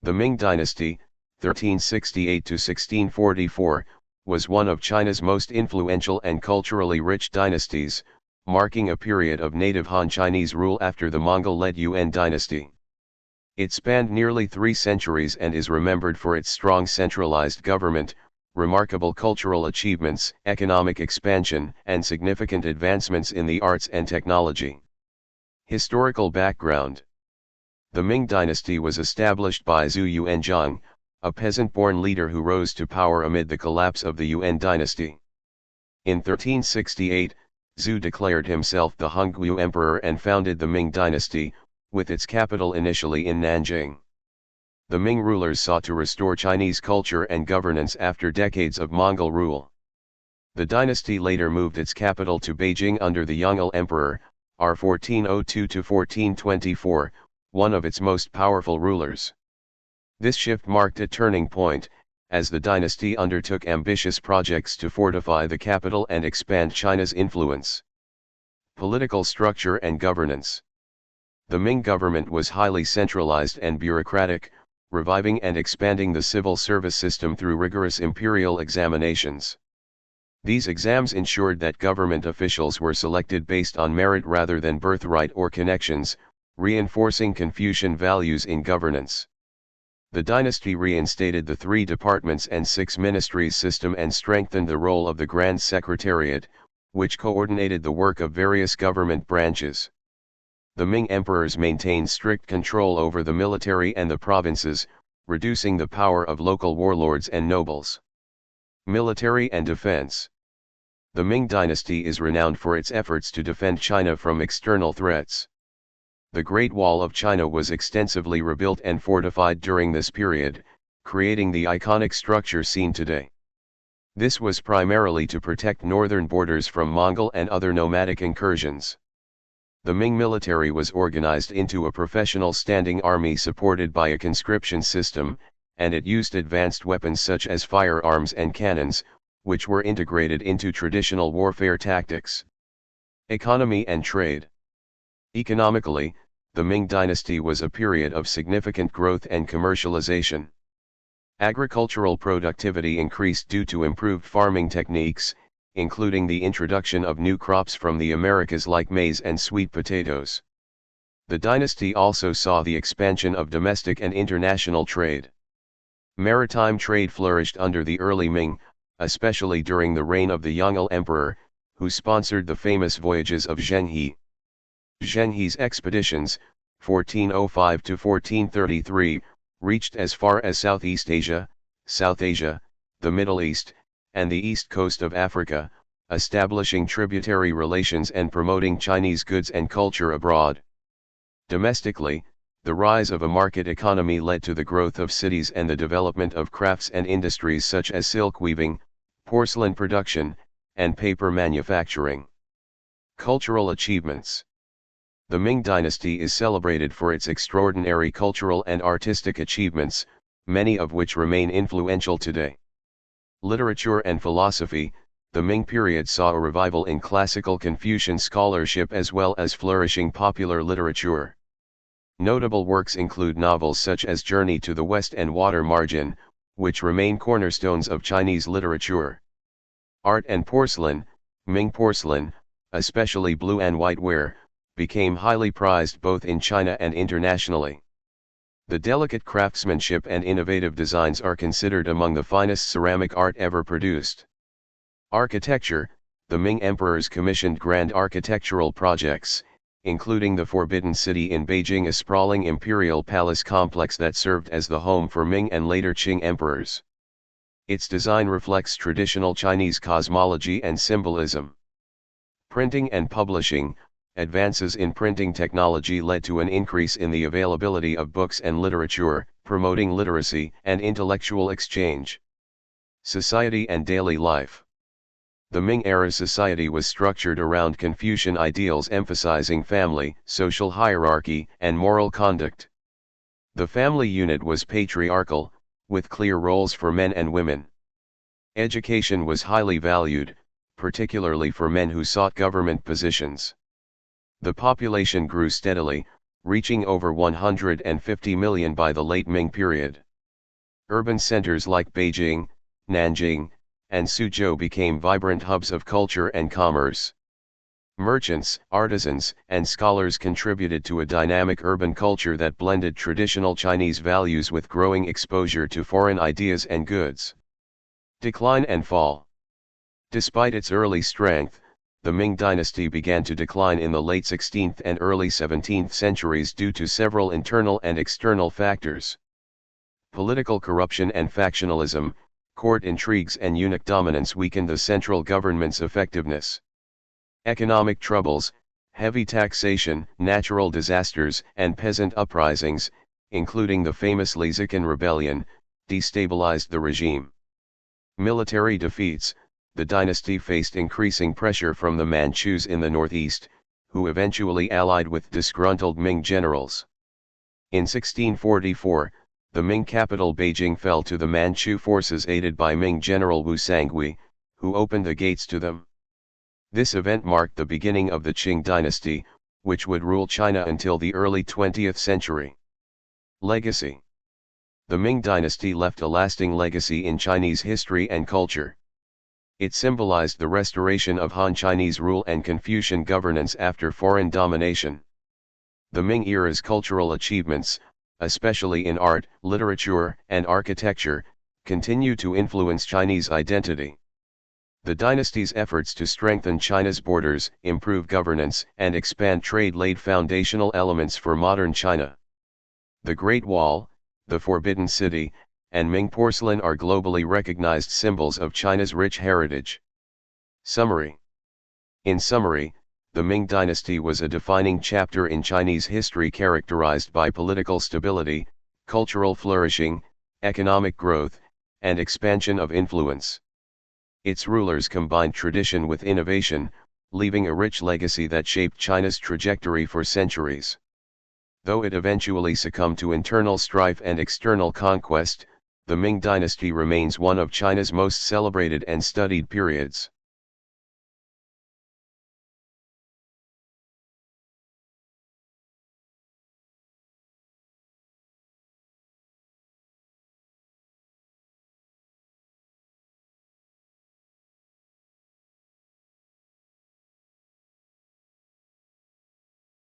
The Ming Dynasty, 1368 to 1644, was one of China's most influential and culturally rich dynasties, marking a period of native Han Chinese rule after the Mongol-led Yuan dynasty. It spanned nearly 3 centuries and is remembered for its strong centralized government, remarkable cultural achievements, economic expansion, and significant advancements in the arts and technology. Historical background. The Ming Dynasty was established by Zhu Yuanzhang, a peasant-born leader who rose to power amid the collapse of the Yuan dynasty. In 1368, Zhu declared himself the Hongwu Emperor and founded the Ming Dynasty, with its capital initially in Nanjing. The Ming rulers sought to restore Chinese culture and governance after decades of Mongol rule. The dynasty later moved its capital to Beijing under the Yongle Emperor, r. 1402–1424, one of its most powerful rulers. This shift marked a turning point, as the dynasty undertook ambitious projects to fortify the capital and expand China's influence. Political structure and governance. The Ming government was highly centralized and bureaucratic, reviving and expanding the civil service system through rigorous imperial examinations. These exams ensured that government officials were selected based on merit rather than birthright or connections, reinforcing Confucian values in governance. The dynasty reinstated the 3 departments and 6 ministries system and strengthened the role of the Grand Secretariat, which coordinated the work of various government branches. The Ming emperors maintained strict control over the military and the provinces, reducing the power of local warlords and nobles. Military and defense. The Ming dynasty is renowned for its efforts to defend China from external threats. The Great Wall of China was extensively rebuilt and fortified during this period, creating the iconic structure seen today. This was primarily to protect northern borders from Mongol and other nomadic incursions. The Ming military was organized into a professional standing army supported by a conscription system, and it used advanced weapons such as firearms and cannons, which were integrated into traditional warfare tactics. Economy and trade. Economically, the Ming dynasty was a period of significant growth and commercialization. Agricultural productivity increased due to improved farming techniques, including the introduction of new crops from the Americas like maize and sweet potatoes. The dynasty also saw the expansion of domestic and international trade. Maritime trade flourished under the early Ming, especially during the reign of the Yongle Emperor, who sponsored the famous voyages of Zheng He. Zheng He's expeditions, 1405–1433, reached as far as Southeast Asia, South Asia, the Middle East, and the east coast of Africa, establishing tributary relations and promoting Chinese goods and culture abroad. Domestically, the rise of a market economy led to the growth of cities and the development of crafts and industries such as silk weaving, porcelain production, and paper manufacturing. Cultural achievements. The Ming dynasty is celebrated for its extraordinary cultural and artistic achievements, many of which remain influential today. Literature and philosophy. The Ming period saw a revival in classical Confucian scholarship as well as flourishing popular literature. Notable works include novels such as Journey to the West and Water Margin, which remain cornerstones of Chinese literature. Art and porcelain. Ming porcelain, especially blue and white ware, became highly prized both in China and internationally. The delicate craftsmanship and innovative designs are considered among the finest ceramic art ever produced. Architecture. The Ming emperors commissioned grand architectural projects, including the Forbidden City in Beijing, a sprawling imperial palace complex that served as the home for Ming and later Qing emperors. Its design reflects traditional Chinese cosmology and symbolism. Printing and publishing. Advances in printing technology led to an increase in the availability of books and literature, promoting literacy and intellectual exchange. Society and daily life. The Ming-era society was structured around Confucian ideals emphasizing family, social hierarchy, and moral conduct. The family unit was patriarchal, with clear roles for men and women. Education was highly valued, particularly for men who sought government positions. The population grew steadily, reaching over 150 million by the late Ming period. Urban centers like Beijing, Nanjing, and Suzhou became vibrant hubs of culture and commerce. Merchants, artisans, and scholars contributed to a dynamic urban culture that blended traditional Chinese values with growing exposure to foreign ideas and goods. Decline and fall. Despite its early strength, the Ming Dynasty began to decline in the late 16th and early 17th centuries due to several internal and external factors. Political corruption and factionalism, court intrigues and eunuch dominance weakened the central government's effectiveness. Economic troubles, heavy taxation, natural disasters, and peasant uprisings, including the famous Lizican Rebellion, destabilized the regime. Military defeats. The dynasty faced increasing pressure from the Manchus in the northeast, who eventually allied with disgruntled Ming generals. In 1644, the Ming capital Beijing fell to the Manchu forces aided by Ming general Wu Sangui, who opened the gates to them. This event marked the beginning of the Qing dynasty, which would rule China until the early 20th century. Legacy. The Ming dynasty left a lasting legacy in Chinese history and culture. It symbolized the restoration of Han Chinese rule and Confucian governance after foreign domination. The Ming era's cultural achievements, especially in art, literature, and architecture, continue to influence Chinese identity. The dynasty's efforts to strengthen China's borders, improve governance, and expand trade laid foundational elements for modern China. The Great Wall, the Forbidden City, and Ming porcelain are globally recognized symbols of China's rich heritage. Summary. In summary, the Ming dynasty was a defining chapter in Chinese history characterized by political stability, cultural flourishing, economic growth, and expansion of influence. Its rulers combined tradition with innovation, leaving a rich legacy that shaped China's trajectory for centuries. Though it eventually succumbed to internal strife and external conquest, the Ming dynasty remains one of China's most celebrated and studied periods.